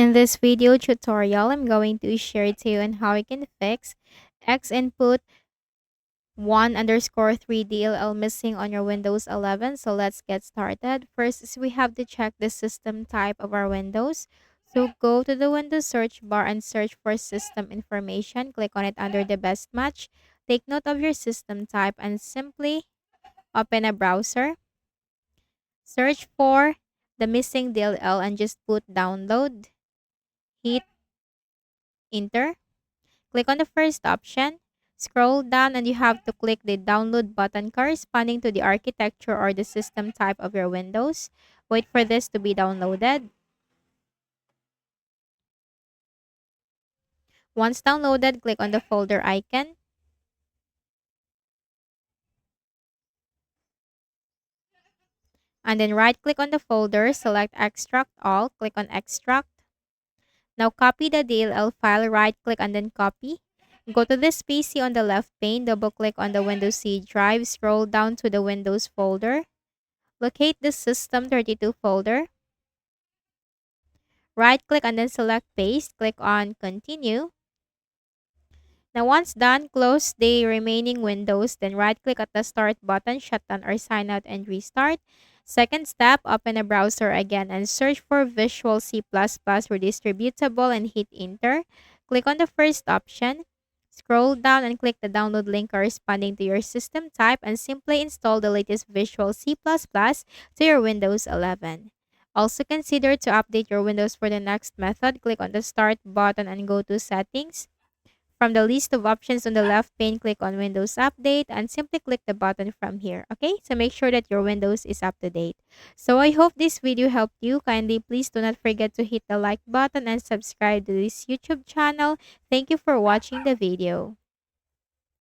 In this video tutorial, I'm going to share to you on how you can fix X input 1 underscore 3 DLL missing on your Windows 11. So let's get started. First is we have to check the system type of our Windows. So go to the Windows search bar and search for system information. Click on it under the best match. Take note of your system type and simply open a browser. Search for the missing DLL and just put download. Hit enter. Click on the first option. Scroll down and you have to click the download button corresponding to the architecture or the system type of your Windows. Wait for this to be downloaded. Once downloaded, click on the folder icon. And then right click on the folder, select extract all, click on extract. Now copy the DLL file, right click and then copy. Go to this PC on the left pane, double click on the Windows C drive, scroll down to the Windows folder. Locate the System32 folder. Right click and then select paste. Click on continue. Now once done, close the remaining windows. Then right click at the start button, shut down or sign out and restart. Second step, open a browser again and search for Visual C++ Redistributable and hit enter. Click on the first option. Scroll down and click the download link corresponding to your system type and simply install the latest Visual C++ to your Windows 11. Also consider to update your Windows for the next method. Click on the Start button and go to Settings. From the list of options on the left pane, click on Windows Update and simply click the button from here. Okay, so make sure that your Windows is up to date. So I hope this video helped you. Kindly please do not forget to hit the like button and subscribe to this YouTube channel. Thank you for watching the video.